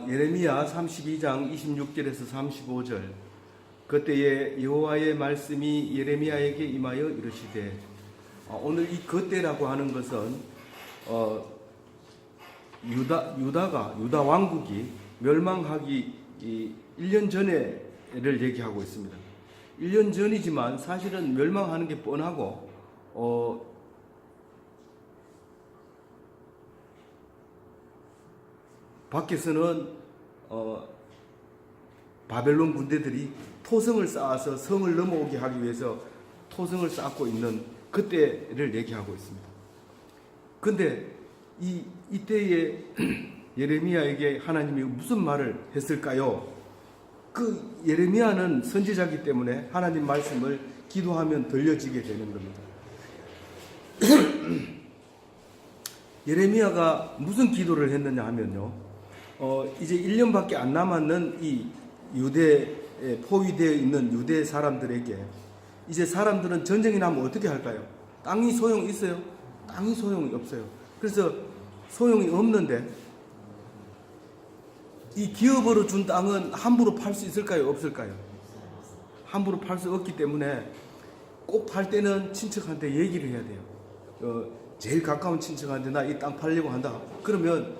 예레미야 32장 26절에서 35절. 그때에 여호와의 말씀이 예레미야에게 임하여 이르시되, 오늘 이 그때라고 하는 것은 유다 왕국이 멸망하기 1년 전에를 얘기하고 있습니다. 1년 전이지만 사실은 멸망하는 게 뻔하고 밖에서는 바벨론 군대들이 토성을 쌓아서 성을 넘어오게 하기 위해서 토성을 쌓고 있는 그때를 얘기하고 있습니다. 근데 이때에 예레미야에게 하나님이 무슨 말을 했을까요? 그 예레미야는 선지자이기 때문에 하나님 말씀을 기도하면 들려지게 되는 겁니다. 예레미야가 무슨 기도를 했느냐 하면요, 이제 1년밖에 안 남았는 이 유대에 포위되어 있는 유대 사람들에게, 이제 사람들은 전쟁이 나면 어떻게 할까요? 땅이 소용이 있어요? 땅이 소용이 없어요. 그래서 소용이 없는데, 이 기업으로 준 땅은 함부로 팔 수 있을까요? 없을까요? 함부로 팔 수 없기 때문에 꼭 팔 때는 친척한테 얘기를 해야 돼요. 제일 가까운 친척한테 나 이 땅 팔려고 한다. 그러면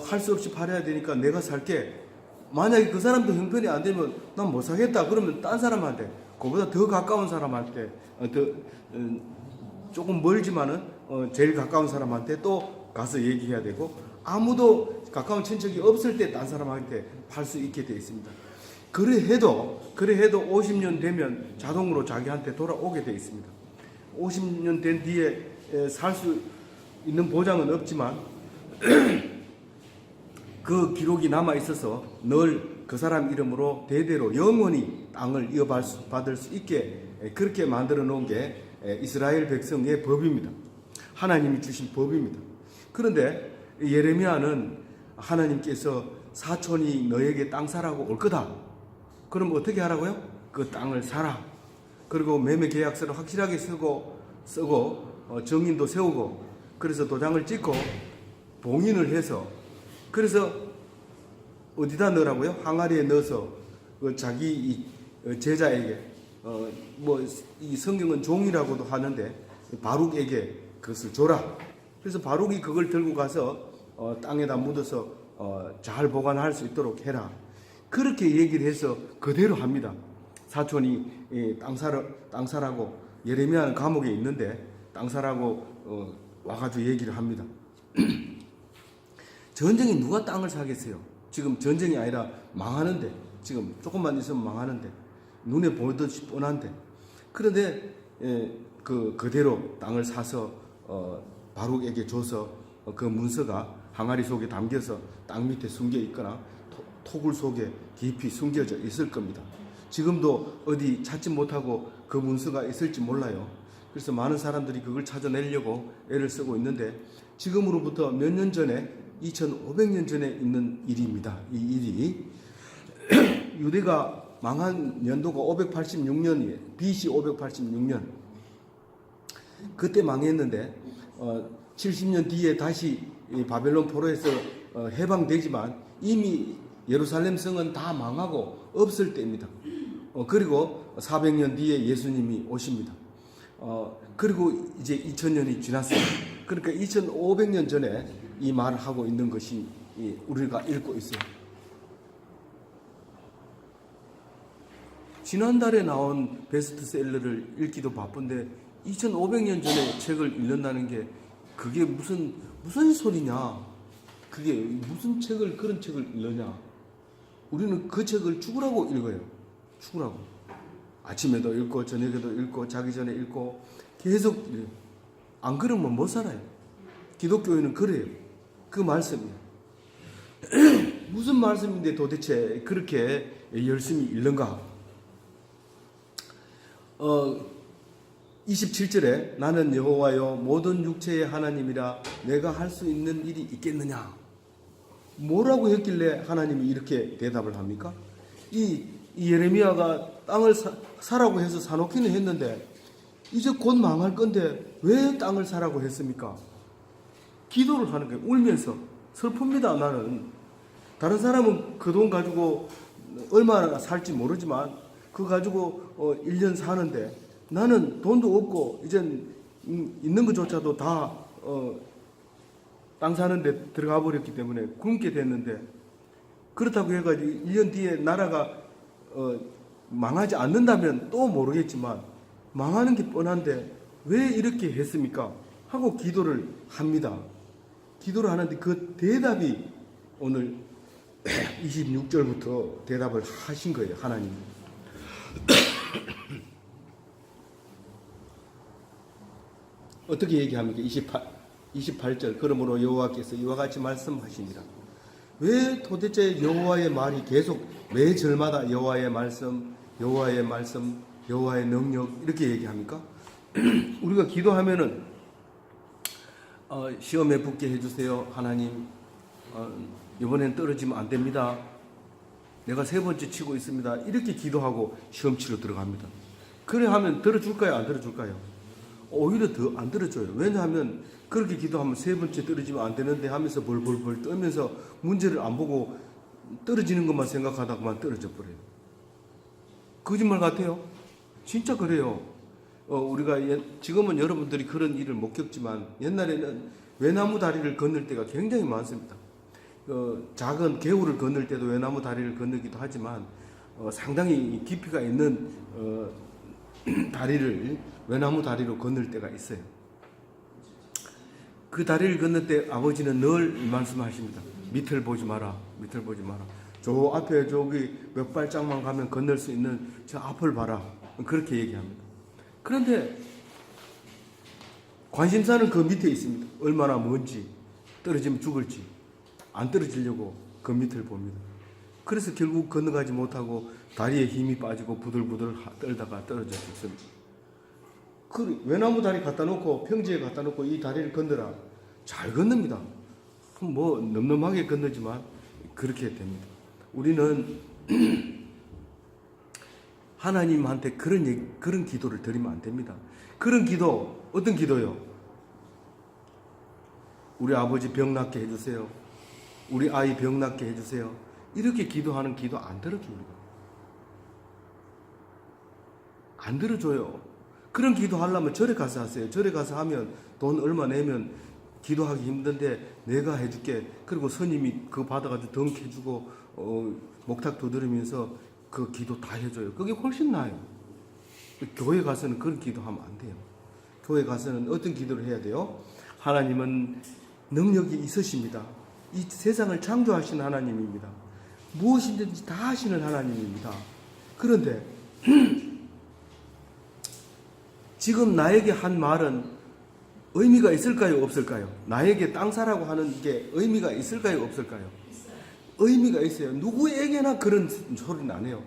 할 수 없이 팔아야 되니까 내가 살게. 만약에 그 사람도 형편이 안 되면 난 못 사겠다. 그러면 딴 사람한테, 그보다 더 가까운 사람한테, 조금 멀지만은 제일 가까운 사람한테 또 가서 얘기해야 되고, 아무도 가까운 친척이 없을 때 딴 사람한테 팔 수 있게 되어 있습니다. 그래해도 50년 되면 자동으로 자기한테 돌아오게 되어 있습니다. 50년 된 뒤에 살 수 있는 보장은 없지만 그 기록이 남아 있어서 늘 그 사람 이름으로 대대로 영원히 땅을 이어받을 수 있게 그렇게 만들어 놓은 게 이스라엘 백성의 법입니다. 하나님이 주신 법입니다. 그런데 예레미야는 하나님께서 사촌이 너에게 땅 사라고 올 거다. 그럼 어떻게 하라고요? 그 땅을 사라. 그리고 매매 계약서를 확실하게 쓰고 정인도 세우고, 그래서 도장을 찍고 봉인을 해서, 그래서 어디다 넣으라고요? 항아리에 넣어서 자기 제자에게, 이 성경은 종이라고도 하는데 바룩에게 그것을 줘라. 그래서 바룩이 그걸 들고 가서 땅에다 묻어서 잘 보관할 수 있도록 해라. 그렇게 얘기를 해서 그대로 합니다. 사촌이 땅 사라고, 예레미야는 감옥에 있는데 땅 사라고 와가지고 얘기를 합니다. 전쟁이 누가 땅을 사겠어요? 지금 전쟁이 아니라 망하는데, 지금 조금만 있으면 망하는데, 눈에 보이듯이 뻔한데. 그런데 그대로 땅을 사서 바룩에게 줘서 그 문서가 항아리 속에 담겨서 땅 밑에 숨겨 있거나 토굴 속에 깊이 숨겨져 있을 겁니다. 지금도 어디 찾지 못하고 그 문서가 있을지 몰라요. 그래서 많은 사람들이 그걸 찾아내려고 애를 쓰고 있는데, 지금으로부터 몇 년 전에, 2500년 전에 있는 일입니다. 이 일이 유대가 망한 연도가 586년이에요. BC 586년. 그때 망했는데 70년 뒤에 다시 바벨론 포로에서 해방되지만 이미 예루살렘 성은 다 망하고 없을 때입니다. 그리고 400년 뒤에 예수님이 오십니다. 그리고 이제 2000년이 지났어요. 그러니까 2500년 전에 이 말을 하고 있는 것이 우리가 읽고 있어요. 지난달에 나온 베스트셀러를 읽기도 바쁜데 2500년 전에 책을 읽는다는 게 그게 무슨 소리냐? 그게 무슨 그런 책을 읽느냐? 우리는 그 책을 죽으라고 읽어요. 죽으라고. 아침에도 읽고 저녁에도 읽고 자기 전에 읽고 계속 읽어요. 안 그러면 못 살아요. 기독교인은 그래요. 그 말씀이에요. 무슨 말씀인데 도대체 그렇게 열심히 읽는가? 27절에 나는 여호와여 모든 육체의 하나님이라 내가 할 수 있는 일이 있겠느냐? 뭐라고 했길래 하나님이 이렇게 대답을 합니까? 이 예레미야가 땅을 사라고 해서 사놓기는 했는데 이제 곧 망할 건데 왜 땅을 사라고 했습니까? 기도를 하는 거예요. 울면서 슬픕니다. 나는 다른 사람은 그 돈 가지고 얼마나 살지 모르지만 그거 가지고 1년 사는데 나는 돈도 없고 이젠 있는 것조차도 다 땅 사는데 들어가 버렸기 때문에 굶게 됐는데, 그렇다고 해가지고 1년 뒤에 나라가 망하지 않는다면 또 모르겠지만 망하는 게 뻔한데 왜 이렇게 했습니까? 하고 기도를 합니다. 기도를 하는데 그 대답이 오늘 26절부터 대답을 하신 거예요. 하나님. 어떻게 얘기합니까? 28절. 그러므로 여호와께서 이와 같이 말씀하시니라. 왜 도대체 여호와의 말이 계속 매 절마다 여호와의 말씀, 여호와의 말씀, 여호와의 능력 이렇게 얘기합니까? 우리가 기도하면은 시험에 붙게 해주세요. 하나님, 이번엔 떨어지면 안 됩니다. 내가 3번째 치고 있습니다. 이렇게 기도하고 시험 치러 들어갑니다. 그래 하면 들어줄까요? 안 들어줄까요? 오히려 더 안 들어줘요. 왜냐하면 그렇게 기도하면 3번째 떨어지면 안 되는데 하면서 벌벌벌 떨면서 문제를 안 보고 떨어지는 것만 생각하다가만 떨어져 버려요. 거짓말 같아요? 진짜 그래요. 우리가 지금은 여러분들이 그런 일을 못 겪지만 옛날에는 외나무 다리를 건널 때가 굉장히 많습니다. 작은 개울을 건널 때도 외나무 다리를 건너기도 하지만 상당히 깊이가 있는 다리를 외나무 다리로 건널 때가 있어요. 그 다리를 건널 때 아버지는 늘 말씀하십니다. 밑을 보지 마라. 밑을 보지 마라. 저 앞에 저기 몇 발짝만 가면 건널 수 있는 저 앞을 봐라. 그렇게 얘기합니다. 그런데 관심사는 그 밑에 있습니다. 얼마나 먼지, 떨어지면 죽을지, 안 떨어지려고 그 밑을 봅니다. 그래서 결국 건너가지 못하고 다리에 힘이 빠지고 부들부들 떨다가 떨어져 죽습니다. 그 외나무 다리 갖다 놓고 평지에 갖다 놓고 이 다리를 건너라. 잘 건넙니다. 뭐 늠름하게 건너지만 그렇게 됩니다. 우리는 하나님한테 그런 기도를 드리면 안 됩니다. 그런 기도, 어떤 기도요? 우리 아버지 병 낫게 해주세요. 우리 아이 병 낫게 해주세요. 이렇게 기도하는 기도 안 들어줍니다. 안 들어줘요. 그런 기도 하려면 절에 가서 하세요. 절에 가서 하면 돈 얼마 내면 기도하기 힘든데 내가 해줄게. 그리고 스님이 그거 받아가지고 덩 해주고 목탁 두드리면서 그 기도 다 해줘요. 그게 훨씬 나아요. 교회 가서는 그런 기도하면 안 돼요. 교회 가서는 어떤 기도를 해야 돼요? 하나님은 능력이 있으십니다. 이 세상을 창조하신 하나님입니다. 무엇이든지 다 하시는 하나님입니다. 그런데 지금 나에게 한 말은 의미가 있을까요? 없을까요? 나에게 땅 사라고 하는 게 의미가 있을까요? 없을까요? 의미가 있어요. 누구에게나 그런 소리는 안 해요.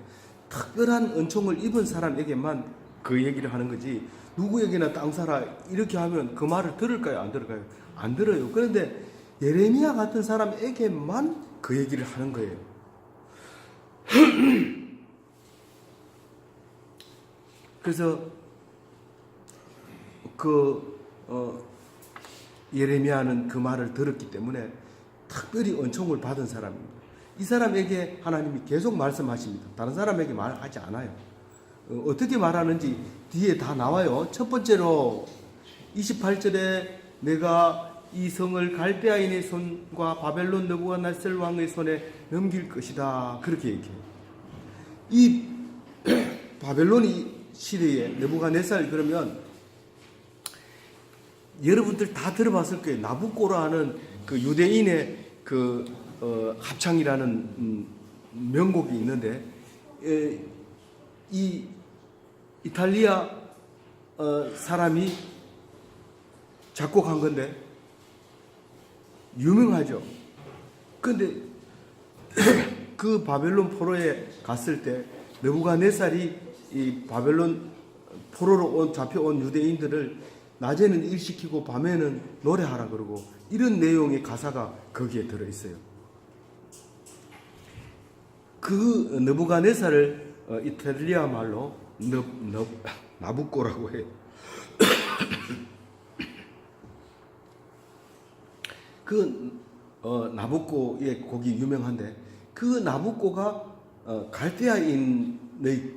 특별한 은총을 입은 사람에게만 그 얘기를 하는 거지, 누구에게나 땅 사라 이렇게 하면 그 말을 들을까요? 안 들을까요? 안 들어요. 그런데 예레미야 같은 사람에게만 그 얘기를 하는 거예요. 그래서 예레미야는 그 말을 들었기 때문에 특별히 은총을 받은 사람입니다. 이 사람에게 하나님이 계속 말씀하십니다. 다른 사람에게 말하지 않아요. 어떻게 말하는지 뒤에 다 나와요. 첫 번째로 28절에 내가 이 성을 갈대아인의 손과 바벨론 느부갓네살 왕의 손에 넘길 것이다. 그렇게 얘기해요. 이 바벨론 시대에 느부갓네살 그러면 여러분들 다 들어봤을 거예요. 나부코라는 그 유대인의 합창이라는 명곡이 있는데, 이 이탈리아 사람이 작곡한 건데 유명하죠. 근데 그 바벨론 포로에 갔을 때 느부갓네살이 이 바벨론 포로로 잡혀온 유대인들을 낮에는 일시키고 밤에는 노래하라 그러고, 이런 내용의 가사가 거기에 들어있어요. 그 느부갓네살을 이탈리아 말로 나부코라고 해요. 그 나부코의 곡이 유명한데 그 나부코가 갈대아인의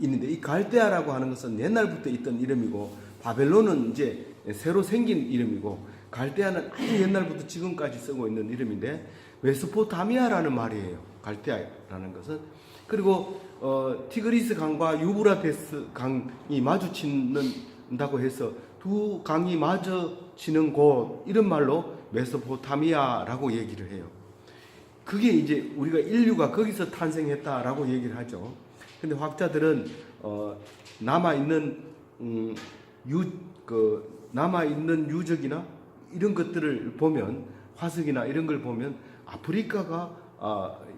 있는데 이 갈대아라고 하는 것은 옛날부터 있던 이름이고 바벨론은 이제 새로 생긴 이름이고 갈대아는 아주 옛날부터 지금까지 쓰고 있는 이름인데 메소포타미아라는 말이에요. 갈대아라는 것은. 그리고 티그리스 강과 유브라테스 강이 마주친다고 해서 두 강이 마주치는 곳 이런 말로 메소포타미아라고 얘기를 해요. 그게 이제 우리가 인류가 거기서 탄생했다라고 얘기를 하죠. 근데 학자들은 남아있는 남아있는 유적이나 이런 것들을 보면 화석이나 이런 걸 보면 아프리카가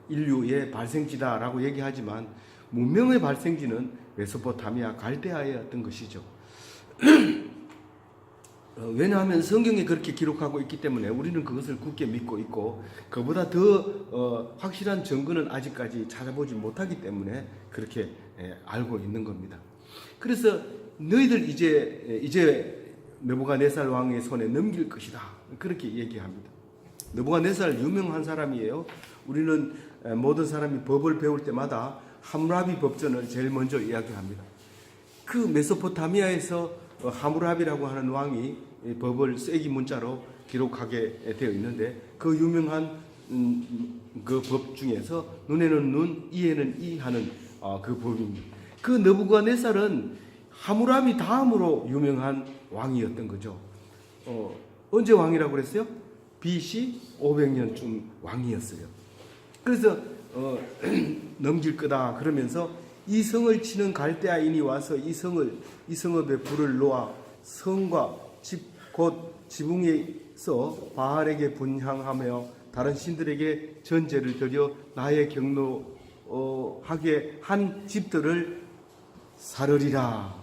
인류의 발생지다라고 얘기하지만 문명의 발생지는 메소포타미아 갈대아였던 것이죠. 왜냐하면 성경에 그렇게 기록하고 있기 때문에 우리는 그것을 굳게 믿고 있고 그보다 더 확실한 증거는 아직까지 찾아보지 못하기 때문에 그렇게 알고 있는 겁니다. 그래서 너희들 이제 느부갓네살 왕의 손에 넘길 것이다 그렇게 얘기합니다. 느부갓네살 유명한 사람이에요. 우리는 모든 사람이 법을 배울 때마다 함무라비 법전을 제일 먼저 이야기합니다. 그 메소포타미아에서 하무라비라고 하는 왕이 법을 쐐기 문자로 기록하게 되어 있는데 그 유명한 그 법 중에서 눈에는 눈, 이에는 이 하는 그 법입니다. 그 느부갓네살은 하무라비 다음으로 유명한 왕이었던 거죠. 언제 왕이라고 그랬어요? BC 500년쯤 왕이었어요. 그래서 넘길 거다 그러면서 이 성을 치는 갈대아인이 와서 이 성읍에 불을 놓아 성과 집 곧 지붕에서 바알에게 분향하며 다른 신들에게 전제를 드려 나의 경노하게 한 집들을 사르리라.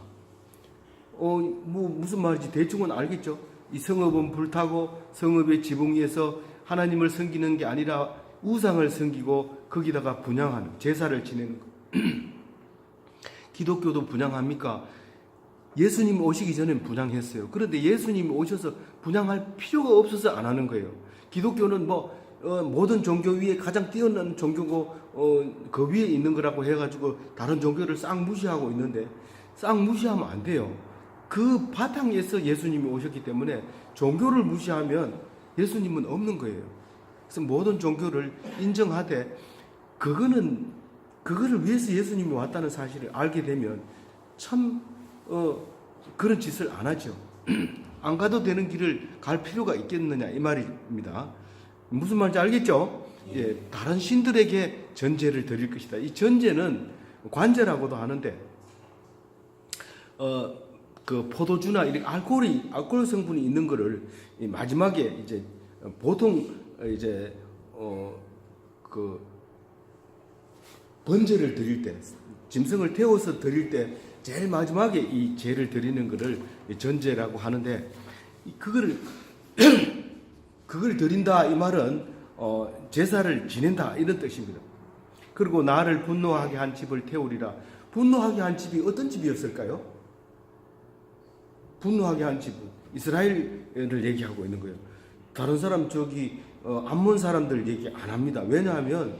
무슨 말인지 대충은 알겠죠? 이 성읍은 불타고 성읍의 지붕 위에서 하나님을 섬기는 게 아니라 우상을 섬기고 거기다가 분향하는 제사를 지내는 것. 기독교도 분향합니까? 예수님 오시기 전엔 분향했어요. 그런데 예수님이 오셔서 분향할 필요가 없어서 안 하는 거예요. 기독교는 모든 종교 위에 가장 뛰어난 종교고 그 위에 있는 거라고 해가지고 다른 종교를 싹 무시하고 있는데 싹 무시하면 안 돼요. 그 바탕에서 예수님이 오셨기 때문에 종교를 무시하면 예수님은 없는 거예요. 그래서 모든 종교를 인정하되 그거를 위해서 예수님이 왔다는 사실을 알게 되면 참 그런 짓을 안 하죠. 안 가도 되는 길을 갈 필요가 있겠느냐 이 말입니다. 무슨 말인지 알겠죠? 예, 다른 신들에게 전제를 드릴 것이다. 이 전제는 관제라고도 하는데 그 포도주나 이렇게 알코올 성분이 있는 거를 마지막에 이제 보통 이제 그 번제를 드릴 때 짐승을 태워서 드릴 때 제일 마지막에 이 제를 드리는 거를 전제라고 하는데 그걸 드린다 이 말은 제사를 지낸다 이런 뜻입니다. 그리고 나를 분노하게 한 집을 태우리라. 분노하게 한 집이 어떤 집이었을까요? 분노하게 한 집은 이스라엘을 얘기하고 있는 거예요. 다른 사람 암몬 사람들 얘기 안 합니다. 왜냐하면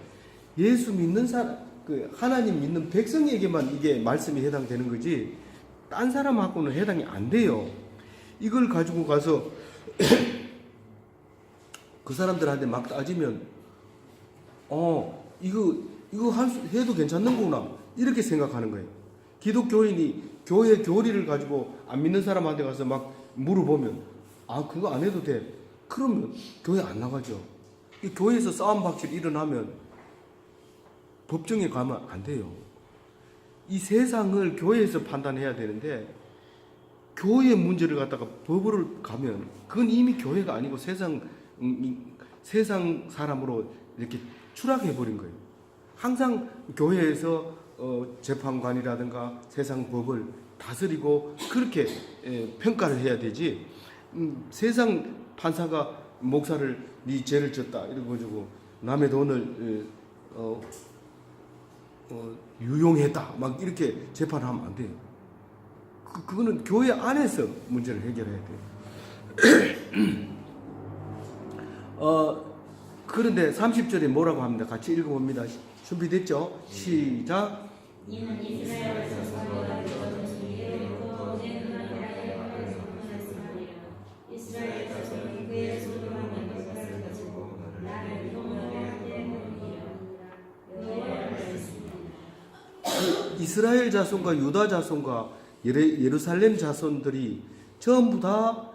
예수 믿는 사람 하나님 믿는 백성에게만 이게 말씀이 해당되는 거지 딴 사람하고는 해당이 안 돼요. 이걸 가지고 가서 그 사람들한테 막 따지면 이거 해도 괜찮는구나 이렇게 생각하는 거예요. 기독교인이 교회 교리를 가지고 안 믿는 사람한테 가서 막 물어보면 그거 안 해도 돼. 그러면 교회 안 나가죠. 이 교회에서 싸움 박질 일어나면 법정에 가면 안 돼요. 이 세상을 교회에서 판단해야 되는데 교회의 문제를 갖다가 법으로 가면 그건 이미 교회가 아니고 세상 사람으로 이렇게 추락해 버린 거예요. 항상 교회에서 재판관이라든가 세상 법을 다스리고 그렇게 평가를 해야 되지. 세상 판사가 목사를 네 죄를 졌다 이러고 가지고 남의 돈을 유용했다 막 이렇게 재판하면 안 돼요. 그거는 교회 안에서 문제를 해결해야 돼요. 그런데 30절에 뭐라고 합니다. 같이 읽어봅니다. 준비됐죠? 시작. 이는 이스라엘 자손과 유다 자손이 여호와 하나님을 선언하였으므로 이스라엘 자손은 그의 소중한 것을 가지고 나를 용납하게 되느니라. 여호와의 말씀입니다. 이스라엘 자손과 유다 자손과 예루살렘 자손들이 전부 다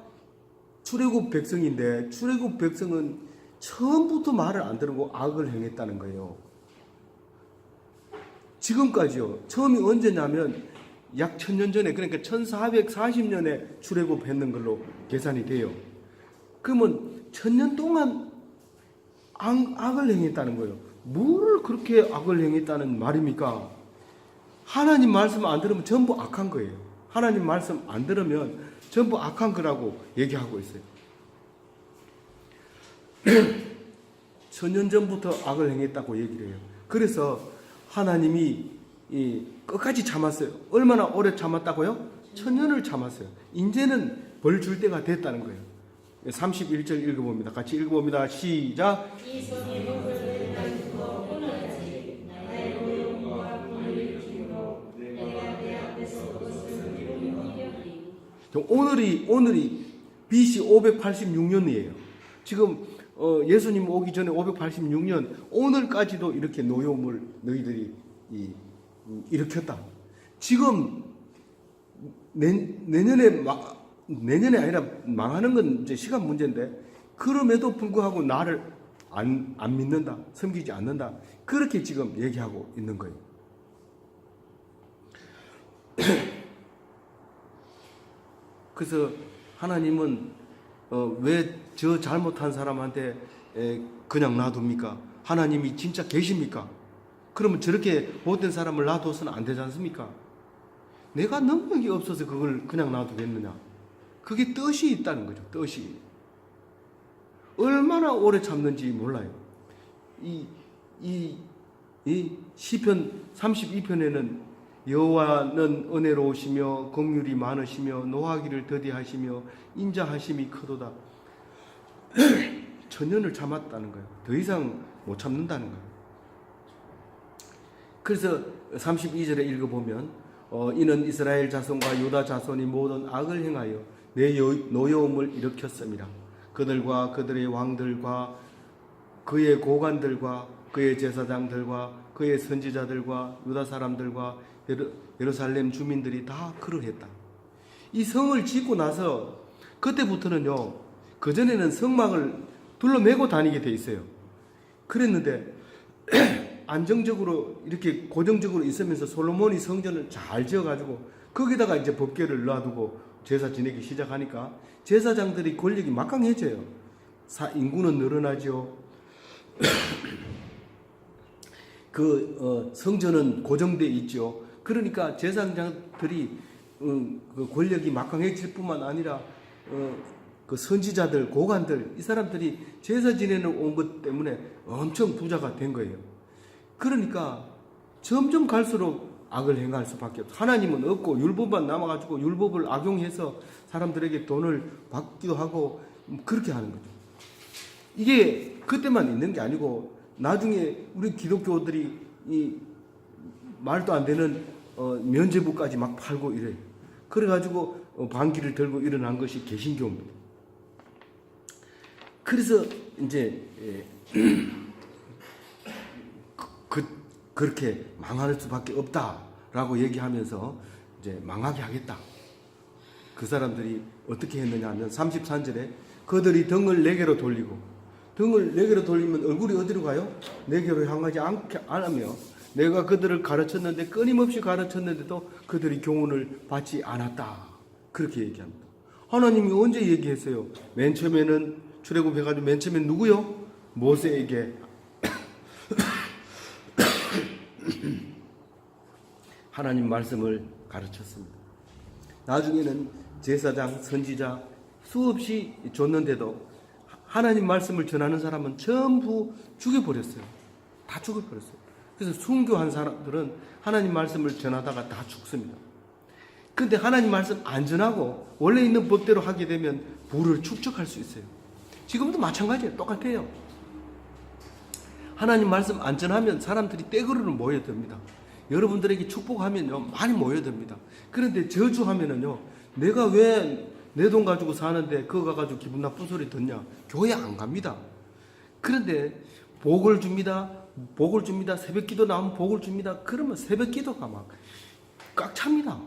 출애굽 백성인데 출애굽 백성은 처음부터 말을 안 들고 악을 행했다는 거예요. 지금까지요. 처음이 언제냐면 약 1000년 전에, 그러니까 1440년에 출애굽했는 걸로 계산이 돼요. 그러면 1000년 동안 악을 행했다는 거예요. 뭘 그렇게 악을 행했다는 말입니까? 하나님 말씀 안 들으면 전부 악한 거예요. 하나님 말씀 안 들으면 전부 악한 거라고 얘기하고 있어요. 1000년 전부터 악을 행했다고 얘기를 해요. 그래서 하나님이 끝까지 참았어요. 얼마나 오래 참았다고요? 1000년을 참았어요. 이제는 벌 줄 때가 됐다는 거예요. 31절 읽어봅니다. 같이 읽어봅니다. 시작. 이 손이 목을 가지고 오늘까지 나의 노용과 공을 일으키므로 내가 내 앞에서 그것을 이루리니. 오늘이 BC 586년이에요. 지금 예수님 오기 전에 586년 오늘까지도 이렇게 노여움을 너희들이 일으켰다. 지금 내년에 아니라 망하는 건 이제 시간 문제인데 그럼에도 불구하고 나를 안 믿는다, 섬기지 않는다. 그렇게 지금 얘기하고 있는 거예요. 그래서 하나님은 왜 저 잘못한 사람한테 그냥 놔둡니까? 하나님이 진짜 계십니까? 그러면 저렇게 못된 사람을 놔둬서는 안 되지 않습니까? 내가 능력이 없어서 그걸 그냥 놔두겠느냐? 그게 뜻이 있다는 거죠. 뜻이. 얼마나 오래 참는지 몰라요. 이 시편 32편에는 여호와는 은혜로우시며 긍휼이 많으시며 노하기를 더디하시며 인자하심이 크도다. 1000년을 참았다는 거예요. 더 이상 못 참는다는 거예요. 그래서 32절에 읽어보면 이는 이스라엘 자손과 유다 자손이 모든 악을 행하여 내 노여움을 일으켰습니다. 그들과 그들의 왕들과 그의 고관들과 그의 제사장들과 그의 선지자들과 유다 사람들과 예루살렘 주민들이 다 그러했다. 이 성을 짓고 나서 그때부터는요, 그전에는 성막을 둘러매고 다니게 돼 있어요. 그랬는데 안정적으로 이렇게 고정적으로 있으면서 솔로몬이 성전을 잘 지어가지고 거기다가 이제 법궤를 놔두고 제사 지내기 시작하니까 제사장들이 권력이 막강해져요. 인구는 늘어나죠. 성전은 고정돼 있죠. 그러니까 제사장들이 그 권력이 막강해질 뿐만 아니라 그 선지자들, 고관들, 이 사람들이 제사 지내는 온 것 때문에 엄청 부자가 된 거예요. 그러니까 점점 갈수록 악을 행할 수밖에 없어요. 하나님은 없고 율법만 남아가지고 율법을 악용해서 사람들에게 돈을 받기도 하고 그렇게 하는 거죠. 이게 그때만 있는 게 아니고 나중에 우리 기독교들이 이 말도 안 되는 면죄부까지 막 팔고 이래요. 그래가지고 반기를 들고 일어난 것이 개신교입니다. 그래서 이제 그렇게 망할 수밖에 없다라고 얘기하면서 이제 망하게 하겠다. 그 사람들이 어떻게 했느냐 하면 33절에 그들이 등을 네개로 돌리고, 등을 네개로 돌리면 얼굴이 어디로 가요? 네개로 향하지 않으며 내가 그들을 가르쳤는데 끊임없이 가르쳤는데도 그들이 교훈을 받지 않았다. 그렇게 얘기합니다. 하나님이 언제 얘기했어요? 맨 처음에는 출애굽해가지고 맨 처음에 누구요? 모세에게 하나님 말씀을 가르쳤습니다. 나중에는 제사장, 선지자 수없이 줬는데도 하나님 말씀을 전하는 사람은 전부 죽여버렸어요. 다 죽여버렸어요. 그래서 순교한 사람들은 하나님 말씀을 전하다가 다 죽습니다. 그런데 하나님 말씀 안 전하고 원래 있는 법대로 하게 되면 부를 축적할 수 있어요. 지금도 마찬가지예요. 똑같아요. 하나님 말씀 안 전하면 사람들이 떼거리로 모여듭니다. 여러분들에게 축복하면요 많이 모여듭니다. 그런데 저주하면은요 내가 왜 내 돈 가지고 사는데 그거 가지고 기분 나쁜 소리 듣냐? 교회 안 갑니다. 그런데 복을 줍니다. 복을 줍니다. 새벽 기도 나오면 복을 줍니다. 그러면 새벽 기도가 막 꽉 찹니다.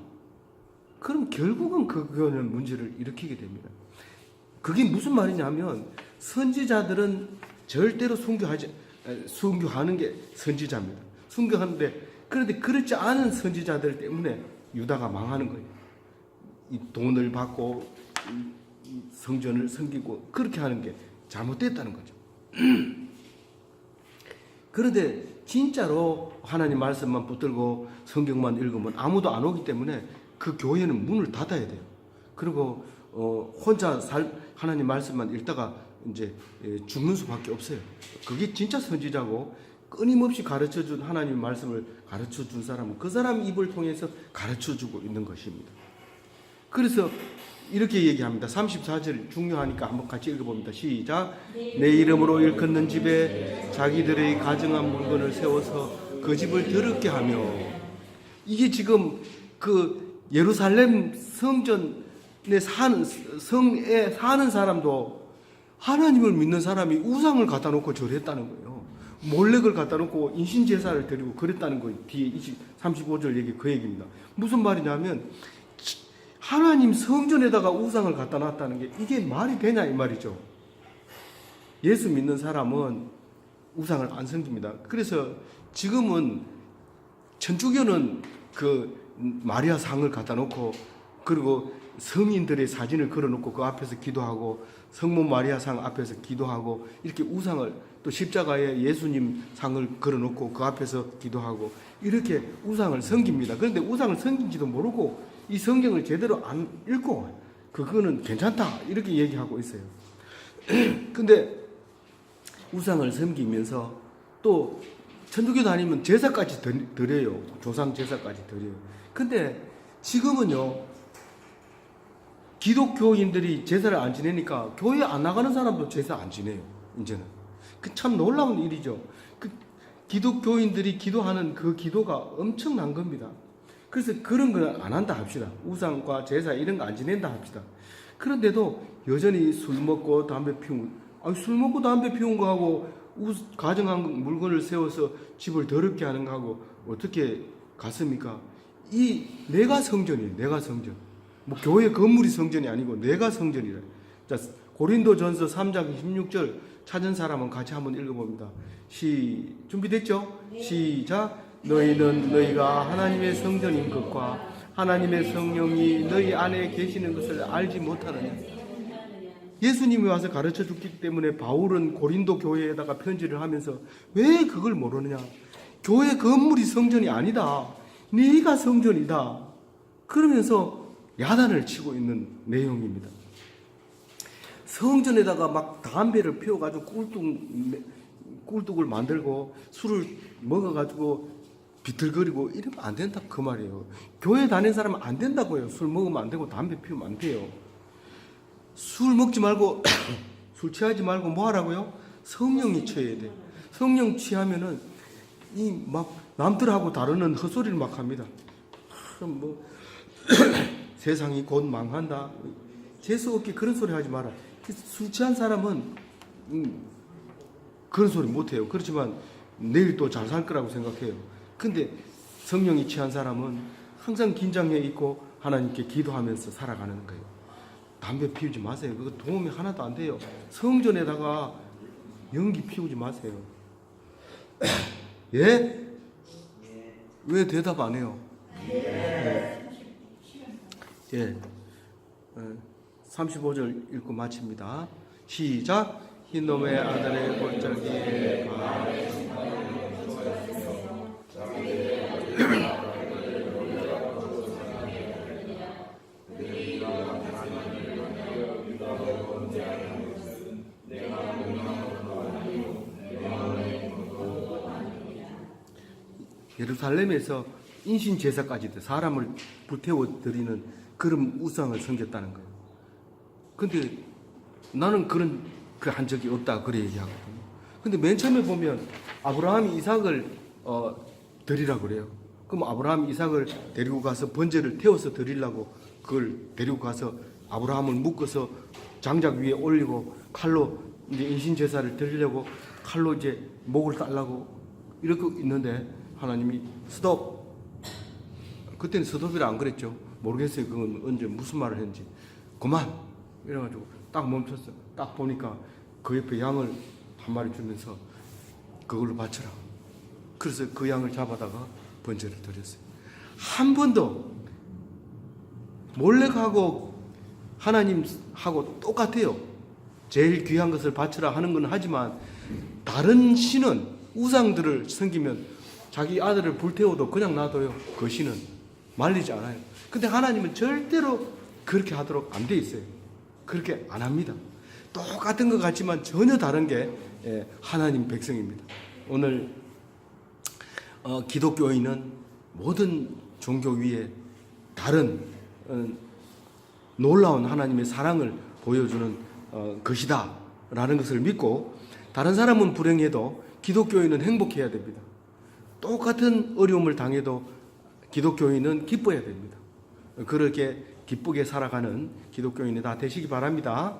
그럼 결국은 그거는 문제를 일으키게 됩니다. 그게 무슨 말이냐면 선지자들은 절대로 순교하는 게 선지자입니다. 순교하는데 그런데 그렇지 않은 선지자들 때문에 유다가 망하는 거예요. 이 돈을 받고 이 성전을 섬기고 그렇게 하는 게 잘못됐다는 거죠. 그런데 진짜로 하나님 말씀만 붙들고 성경만 읽으면 아무도 안 오기 때문에 그 교회는 문을 닫아야 돼요. 그리고 혼자 하나님 말씀만 읽다가 이제 죽는 수밖에 없어요. 그게 진짜 선지자고 끊임없이 가르쳐준 하나님 말씀을 가르쳐준 사람은 그 사람 입을 통해서 가르쳐주고 있는 것입니다. 그래서 이렇게 얘기합니다. 34절 중요하니까 한번 같이 읽어봅니다. 시작. 내 이름으로 일컫는 집에 자기들의 가정한 물건을 세워서 그 집을 더럽게 하며. 이게 지금 그 예루살렘 성전에 성에 사는 사람도 하나님을 믿는 사람이 우상을 갖다 놓고 절했다는 거예요. 몰렉을 갖다 놓고 인신제사를 드리고 그랬다는 거예요. 뒤에 35절 얘기 그 얘기입니다. 무슨 말이냐면 하나님 성전에다가 우상을 갖다 놨다는 게 이게 말이 되냐 이 말이죠. 예수 믿는 사람은 우상을 안 섬깁니다. 그래서 지금은 천주교는 그 마리아 상을 갖다 놓고 그리고 성인들의 사진을 걸어놓고 그 앞에서 기도하고 성모 마리아 상 앞에서 기도하고 이렇게 우상을 또 십자가에 예수님 상을 걸어놓고 그 앞에서 기도하고 이렇게 우상을 섬깁니다. 그런데 우상을 섬긴지도 모르고 이 성경을 제대로 안 읽고 그거는 괜찮다 이렇게 얘기하고 있어요. 근데 우상을 섬기면서 또 천주교 다니면 제사까지 드려요. 조상 제사까지 드려요. 근데 지금은요 기독교인들이 제사를 안 지내니까 교회 안 나가는 사람도 제사 안 지내요. 이제는 그 참 놀라운 일이죠. 그 기독교인들이 기도하는 그 기도가 엄청난 겁니다. 그래서 그런 건 안 한다 합시다. 우상과 제사 이런 거 안 지낸다 합시다. 그런데도 여전히 술 먹고 담배 피우고 술 먹고 담배 피운 거하고 가정한 물건을 세워서 집을 더럽게 하는 거하고 어떻게 같습니까? 이 내가 성전이에요. 내가 성전. 뭐 교회 건물이 성전이 아니고 내가 성전이라. 자, 고린도전서 3장 16절 찾은 사람은 같이 한번 읽어봅니다. 준비됐죠? 네. 시작. 너희는 너희가 하나님의 성전인 것과 하나님의 성령이 너희 안에 계시는 것을 알지 못하느냐. 예수님이 와서 가르쳐 줬기 때문에 바울은 고린도 교회에다가 편지를 하면서 왜 그걸 모르느냐. 교회 건물이 성전이 아니다. 네가 성전이다. 그러면서 야단을 치고 있는 내용입니다. 성전에다가 막 담배를 피워가지고 꿀뚝을 만들고 술을 먹어가지고 비틀거리고 이러면 안 된다 그 말이에요. 교회 다니는 사람은 안 된다고요. 술 먹으면 안 되고 담배 피우면 안 돼요. 술 먹지 말고 술 취하지 말고 뭐 하라고요? 성령이 취해야 돼. 성령 취하면은 이 막 남들하고 다루는 헛소리를 막 합니다. 뭐 세상이 곧 망한다. 재수 없게 그런 소리 하지 마라. 술 취한 사람은 그런 소리 못 해요. 그렇지만 내일 또 잘 살 거라고 생각해요. 근데 성령이 취한 사람은 항상 긴장해 있고 하나님께 기도하면서 살아가는 거예요. 담배 피우지 마세요. 그거 도움이 하나도 안 돼요. 성전에다가 연기 피우지 마세요. 예? 왜 대답 안 해요? 네. 예. 35절 읽고 마칩니다. 시작. 흰놈의 아들의 골짜기에 예루살렘에서 인신 제사까지 사람을 불태워 드리는 그런 우상을 섬겼다는 거예요. 근데 나는 그런 그 한 적이 없다 그래 얘기하거든요. 근데 맨 처음에 보면 아브라함이 이삭을 드리라 그래요. 그럼 아브라함이 이삭을 데리고 가서 번제를 태워서 드리려고 그걸 데리고 가서 아브라함을 묶어서 장작 위에 올리고 칼로 이제 인신 제사를 드리려고 칼로 이제 목을 따려고 이렇게 있는데 하나님이 스톱. 그때는 스톱이라 안 그랬죠. 모르겠어요. 그건 언제 무슨 말을 했는지. 그만. 이래가지고 딱 멈췄어. 딱 보니까 그 옆에 양을 한 마리 주면서 그걸로 바쳐라. 그래서 그 양을 잡아다가 번제를 드렸어요. 한 번도 몰래 가고 하나님하고 똑같아요. 제일 귀한 것을 바쳐라 하는 건 하지만 다른 신은 우상들을 섬기면 자기 아들을 불태워도 그냥 놔둬요. 그 신은 말리지 않아요. 근데 하나님은 절대로 그렇게 하도록 안 돼 있어요. 그렇게 안 합니다. 똑같은 것 같지만 전혀 다른 게 하나님 백성입니다. 오늘 기독교인은 모든 종교 위에 다른 놀라운 하나님의 사랑을 보여주는 것이다 라는 것을 믿고, 다른 사람은 불행해도 기독교인은 행복해야 됩니다. 똑같은 어려움을 당해도 기독교인은 기뻐야 됩니다. 그렇게 기쁘게 살아가는 기독교인이 다 되시기 바랍니다.